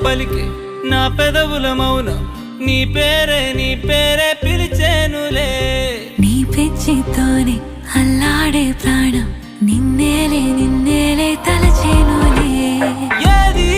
పలికే నా పెదవుల మౌనం నీ పేరే పిలిచేనులే నీ పెంచితోనే అల్లాడే ప్రాణం నిన్నేలే తలచేనులే ఏది